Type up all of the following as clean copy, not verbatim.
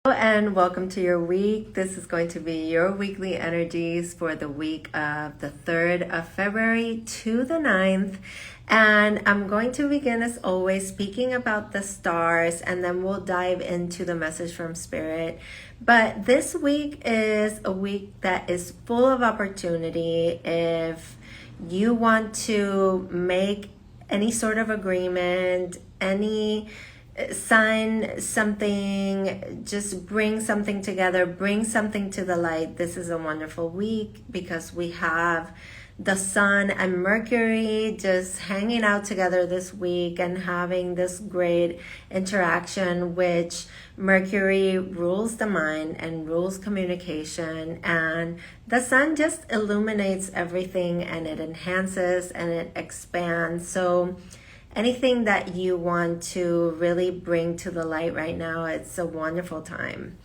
And welcome to your week. This is going to be your weekly energies for the week of the 3rd of February to the 9th. And I'm going to begin, as always, speaking about the stars, and then we'll dive into the message from Spirit. But this week is a week that is full of opportunity. If you want to make any sort of agreement, sign something, just bring something together, bring something to the light. This is a wonderful week because we have the Sun and Mercury just hanging out together this week and having this great interaction, which Mercury rules the mind and rules communication, and the Sun just illuminates everything and it enhances and it expands. So anything that you want to really bring to the light right now, it's a wonderful time.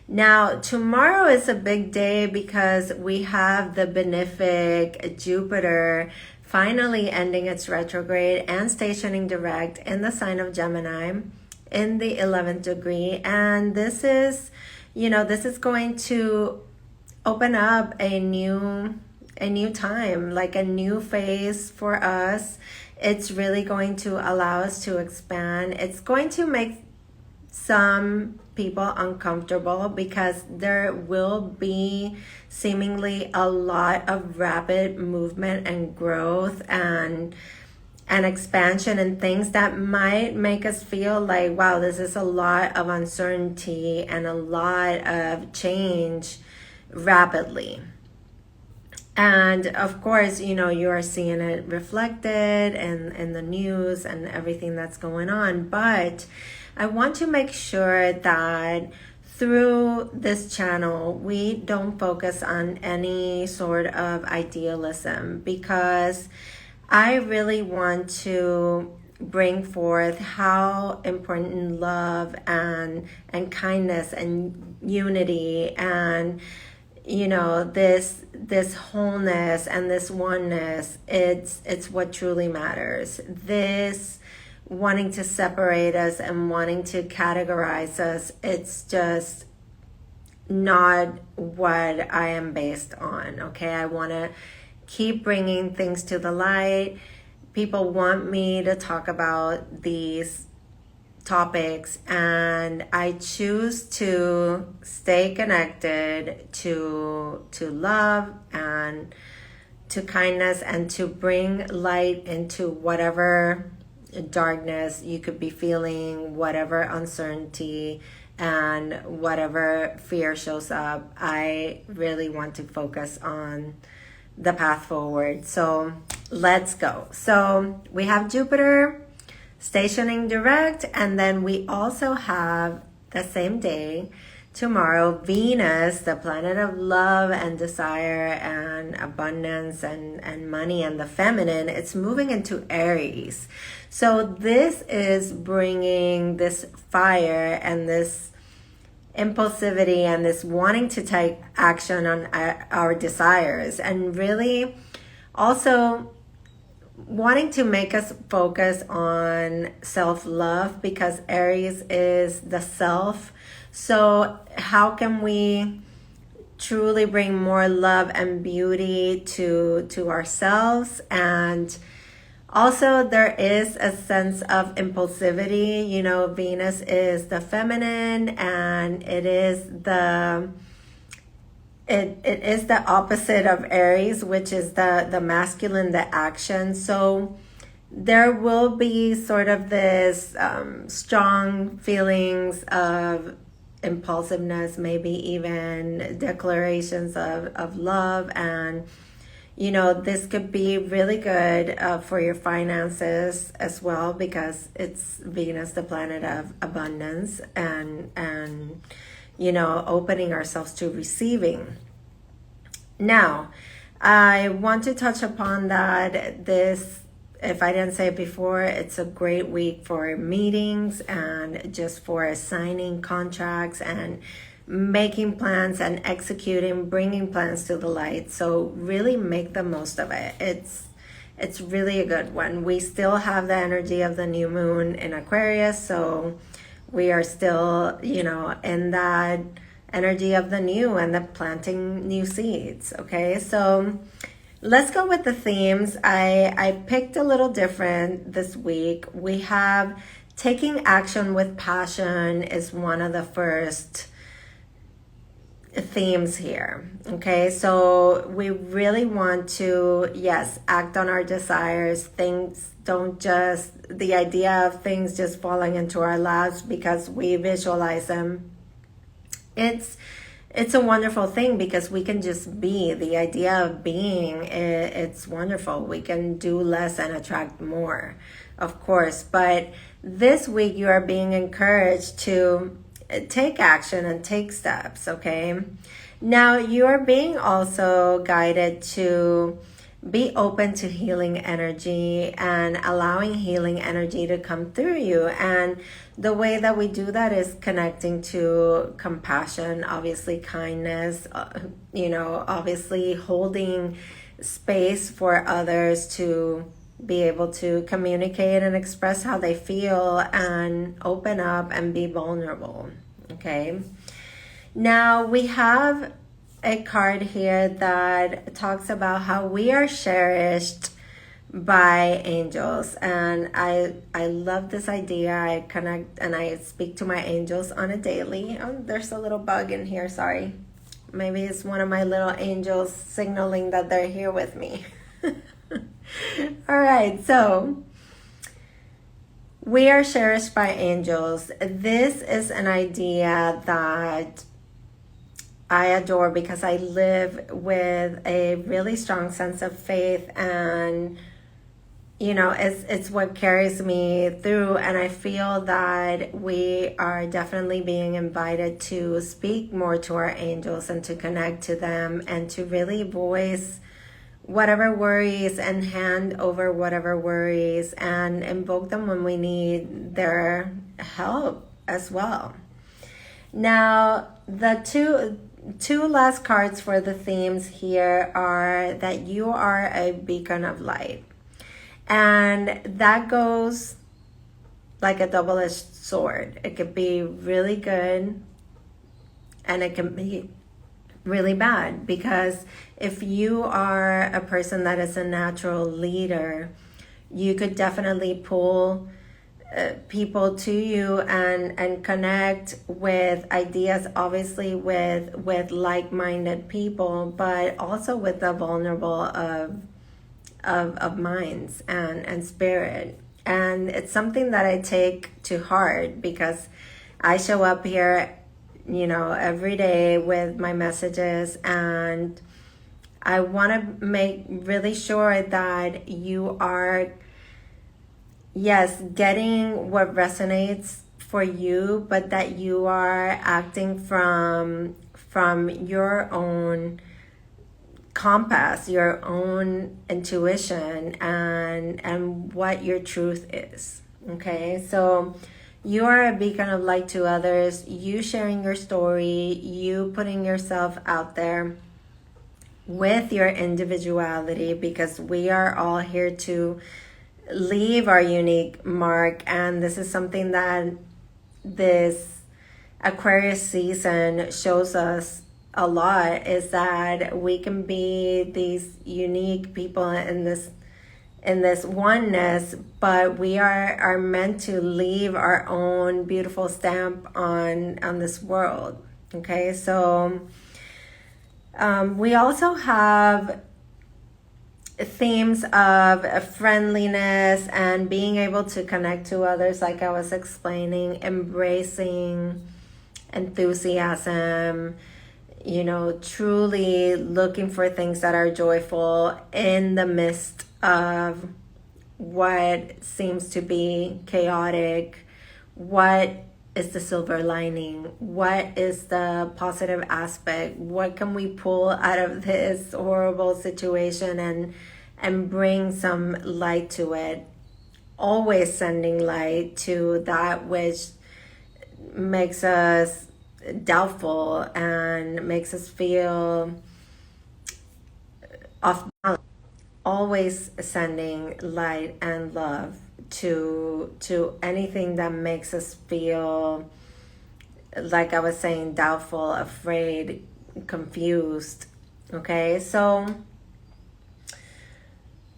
Now, tomorrow is a big day because we have the benefic Jupiter finally ending its retrograde and stationing direct in the sign of Gemini in the 11th degree. And this is going to open up a new time, like a new phase for us. It's really going to allow us to expand. It's going to make some people uncomfortable because there will be seemingly a lot of rapid movement and growth and expansion and things that might make us feel like, wow, this is a lot of uncertainty and a lot of change rapidly. And of course, you are seeing it reflected in the news and everything that's going on. But I want to make sure that through this channel, we don't focus on any sort of idealism, because I really want to bring forth how important love and kindness and unity and this wholeness and this oneness, it's what truly matters. This wanting to separate us and wanting to categorize us, it's just not what I am based on. Okay, I want to keep bringing things to the light. People want me to talk about these topics, and I choose to stay connected to love and to kindness, and to bring light into whatever darkness you could be feeling, whatever uncertainty and whatever fear shows up. I really want to focus on the path forward. So let's go. So we have Jupiter stationing direct, and then we also have the same day tomorrow Venus, the planet of love and desire and abundance and money and the feminine. It's moving into Aries. So this is bringing this fire and this impulsivity and this wanting to take action on our desires, and really also wanting to make us focus on self-love, because Aries is the self. So how can we truly bring more love and beauty to ourselves? And also there is a sense of impulsivity. Venus is the feminine, and it is the opposite of Aries, which is the masculine, the action. So there will be sort of this strong feelings of impulsiveness, maybe even declarations of love. And this could be really good for your finances as well, because it's Venus, the planet of abundance, and opening ourselves to receiving. Now, I want to touch upon that this, if I didn't say it before, it's a great week for meetings and just for signing contracts and making plans and executing, bringing plans to the light. So really make the most of it. It's really a good one. We still have the energy of the new moon in Aquarius, so we are still, you know, in that energy of the new and the planting new seeds. Okay, so let's go with the themes. I picked a little different this week. We have taking action with passion is one of the first themes here. Okay, so we really want to, yes, act on our desires. Things don't just, the idea of things just falling into our laps because we visualize them. It's a wonderful thing because we can just be. The idea of being, it's wonderful. We can do less and attract more, of course. But this week you are being encouraged to take action and take steps, okay? Now you are being also guided to be open to healing energy and allowing healing energy to come through you. And the way that we do that is connecting to compassion, obviously kindness, you know, obviously holding space for others to be able to communicate and express how they feel and open up and be vulnerable. Okay. Now we have a card here that talks about how we are cherished by angels, and I love this idea. I connect and I speak to my angels on a daily. Oh, there's a little bug in here, sorry. Maybe it's one of my little angels signaling that they're here with me. All right, so we are cherished by angels. This is an idea that I adore because I live with a really strong sense of faith, and you know, it's what carries me through. And I feel that we are definitely being invited to speak more to our angels and to connect to them and to really voice whatever worries and hand over whatever worries and invoke them when we need their help as well. Now, the two last cards for the themes here are that you are a beacon of light. And that goes like a double-edged sword. It could be really good and it can be really bad, because if you are a person that is a natural leader, you could definitely pull people to you and connect with ideas, obviously with like-minded people, but also with the vulnerable of minds and spirit. And it's something that I take to heart because I show up here, you know, every day with my messages, and I want to make really sure that you are, yes, getting what resonates for you, but that you are acting from your own compass, your own intuition, and what your truth is. Okay, so you are a beacon of light to others. You sharing your story, you putting yourself out there with your individuality, because we are all here to leave our unique mark. And this is something that this Aquarius season shows us a lot, is that we can be these unique people in this oneness, but we are meant to leave our own beautiful stamp on this world. Okay, so we also have themes of friendliness and being able to connect to others, like I was explaining, embracing enthusiasm, you know, truly looking for things that are joyful in the midst of what seems to be chaotic. What is the silver lining? What is the positive aspect? What can we pull out of this horrible situation and bring some light to it? Always sending light to that which makes us doubtful and makes us feel off balance. Always sending light and love to anything that makes us feel, like I was saying, doubtful, afraid, confused. Okay, so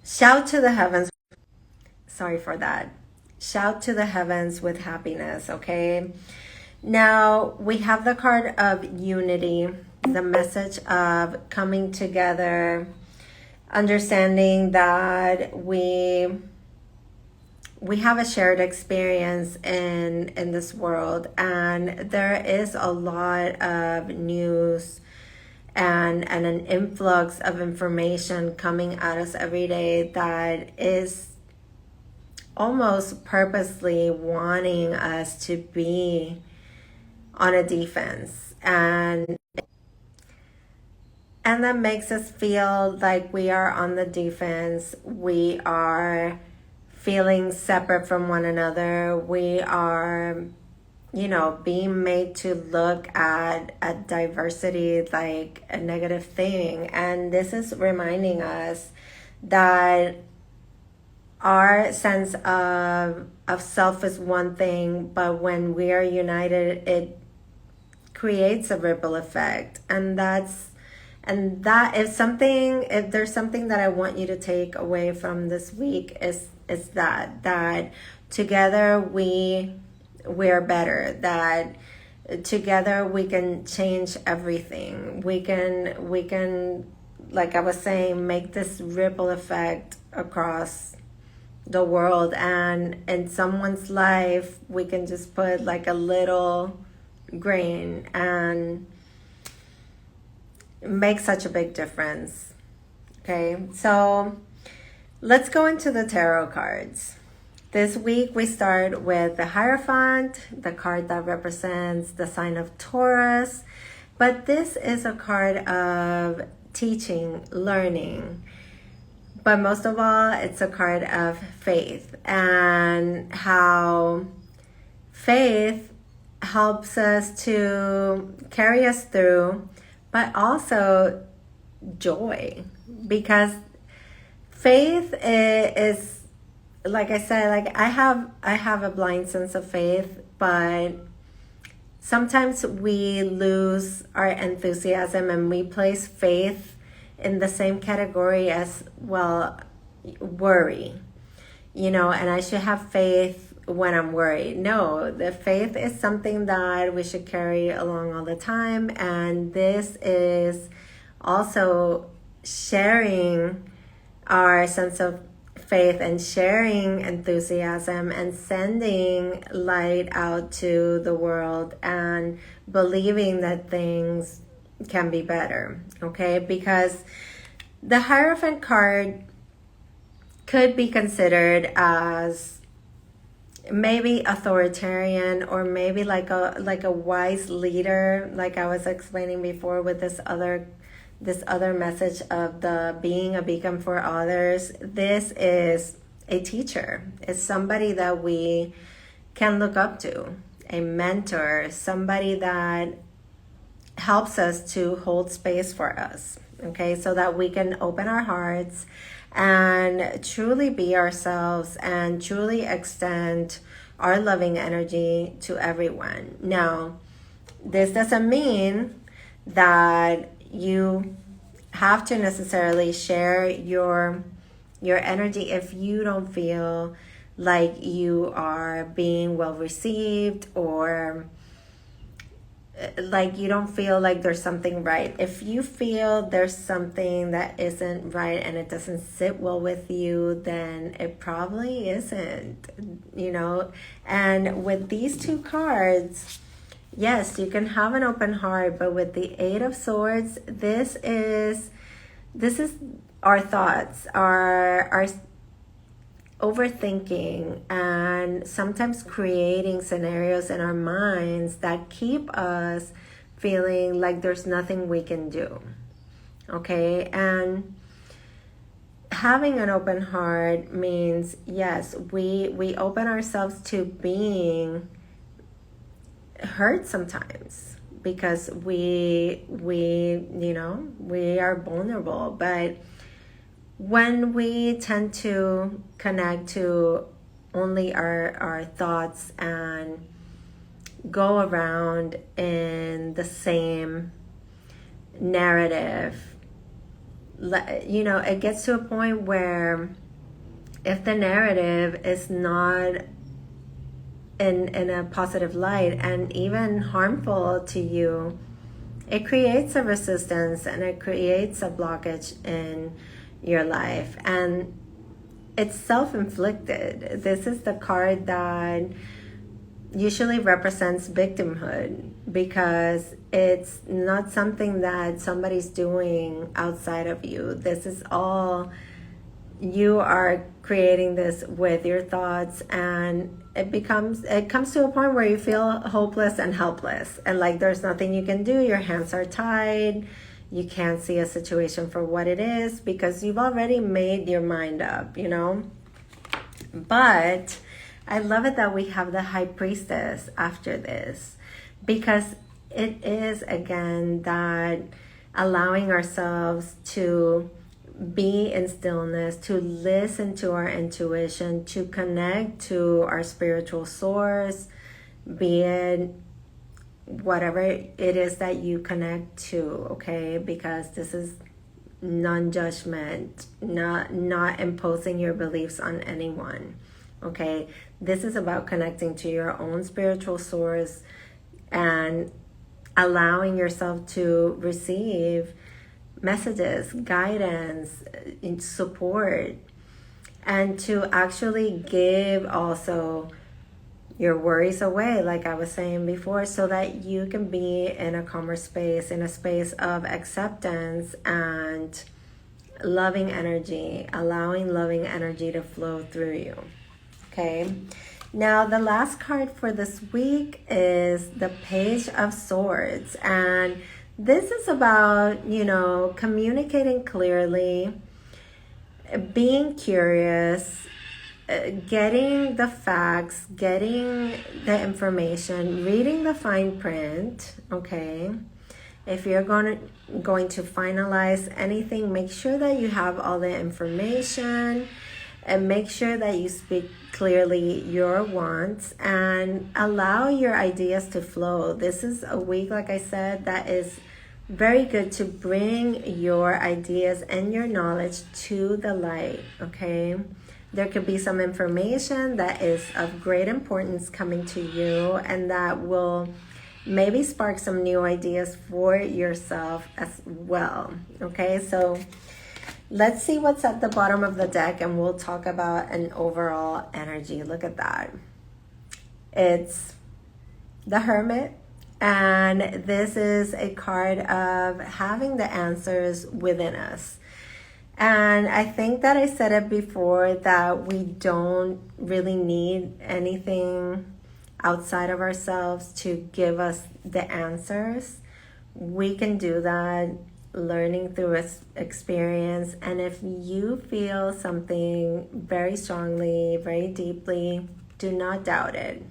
shout to the heavens. Sorry for that. Shout to the heavens with happiness. Okay, now we have the card of unity, the message of coming together, understanding that we have a shared experience in this world, and there is a lot of news and an influx of information coming at us every day that is almost purposely wanting us to be on a defense, and that makes us feel like we are on the defense. We are feeling separate from one another. We are, being made to look at diversity like a negative thing. And this is reminding us that our sense of self is one thing, but when we are united, it creates a ripple effect. And that is something, if there's something that I want you to take away from this week, is that together we're better, that together we can change everything. We can, like I was saying, make this ripple effect across the world, and in someone's life we can just put like a little grain and make such a big difference. Okay, so let's go into the tarot cards. This week we start with the Hierophant, the card that represents the sign of Taurus, but this is a card of teaching, learning, but most of all, it's a card of faith, and how faith helps us to carry us through, but also joy, because faith is, like I said, like I have a blind sense of faith, but sometimes we lose our enthusiasm and we place faith in the same category as, well, worry, and I should have faith when I'm worried. No, the faith is something that we should carry along all the time, and this is also sharing our sense of faith and sharing enthusiasm and sending light out to the world and believing that things can be better. Okay, because the Hierophant card could be considered as maybe authoritarian, or maybe like a wise leader, like I was explaining before with this other message of the being a beacon for others. This is a teacher. It's somebody that we can look up to, a mentor, somebody that helps us to hold space for us, okay, so that we can open our hearts and truly be ourselves and truly extend our loving energy to everyone. Now, this doesn't mean that you have to necessarily share your energy if you don't feel like you are being well received, or like you don't feel like there's something right. If you feel there's something that isn't right and it doesn't sit well with you, then it probably isn't, And with these two cards, yes, you can have an open heart, but with the Eight of Swords, this is our thoughts, our overthinking, and sometimes creating scenarios in our minds that keep us feeling like there's nothing we can do. Okay, and having an open heart means, yes, we open ourselves to being hurt sometimes, because we are vulnerable. But when we tend to connect to only our thoughts and go around in the same narrative. You know, it gets to a point where if the narrative is not in a positive light and even harmful to you, it creates a resistance and it creates a blockage in your life. And it's self-inflicted. This is the card that usually represents victimhood, because it's not something that somebody's doing outside of you. This is all you are creating this with your thoughts, and it comes to a point where you feel hopeless and helpless, and like there's nothing you can do. Your hands are tied. You can't see a situation for what it is because you've already made your mind up, you know. But I love it that we have the High Priestess after this, because it is, again, that allowing ourselves to be in stillness, to listen to our intuition, to connect to our spiritual source, be it whatever it is that you connect to, okay? Because this is non-judgment, not imposing your beliefs on anyone, okay? This is about connecting to your own spiritual source and allowing yourself to receive messages, guidance, support, and to actually give also your worries away, like I was saying before, so that you can be in a calmer space, in a space of acceptance and loving energy, allowing loving energy to flow through you. Okay, now the last card for this week is the Page of Swords, and this is about, you know, communicating clearly, being curious, getting the facts, getting the information, reading the fine print, okay? If you're going to finalize anything, make sure that you have all the information and make sure that you speak clearly your wants and allow your ideas to flow. This is a week, like I said, that is very good to bring your ideas and your knowledge to the light, okay? There could be some information that is of great importance coming to you and that will maybe spark some new ideas for yourself as well, okay? So let's see what's at the bottom of the deck and we'll talk about an overall energy. Look at that. It's the Hermit, and this is a card of having the answers within us. And I think that I said it before that we don't really need anything outside of ourselves to give us the answers. We can do that learning through experience. And if you feel something very strongly, very deeply, do not doubt it.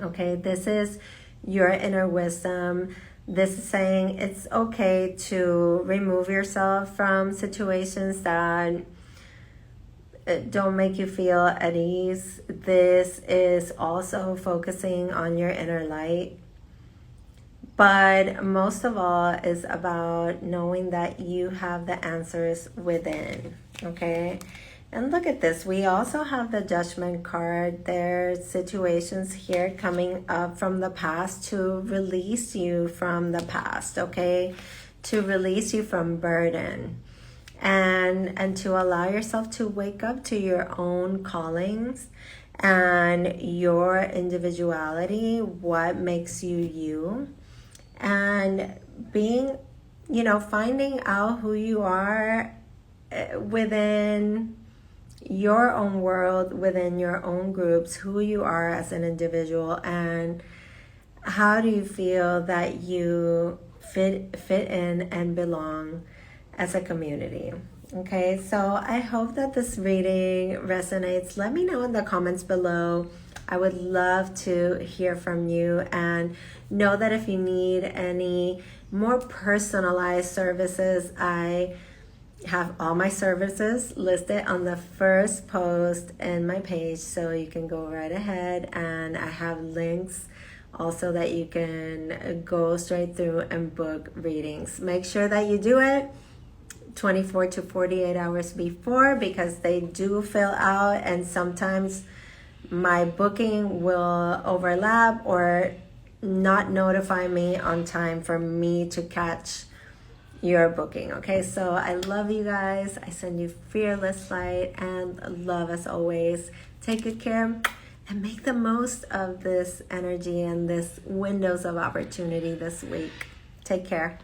Okay, this is your inner wisdom. This is saying it's okay to remove yourself from situations that don't make you feel at ease. This is also focusing on your inner light. But most of all is about knowing that you have the answers within, okay? And look at this. We also have the Judgment card. There's situations here coming up from the past to release you from the past, okay? To release you from burden. And to allow yourself to wake up to your own callings and your individuality, what makes you you. And being, you know, finding out who you are within your own world, within your own groups, who you are as an individual, and how do you feel that you fit in and belong as a community. Okay, so I hope that this reading resonates. Let me know in the comments below. I would love to hear from you, and know that if you need any more personalized services, I have all my services listed on the first post in my page, so you can go right ahead, and I have links also that you can go straight through and book readings. Make sure that you do it 24 to 48 hours before, because they do fill out, and sometimes my booking will overlap or not notify me on time for me to catch your booking. Okay, so I love you guys. I send you fearless light and love as always. Take good care and make the most of this energy and this windows of opportunity this week. Take care.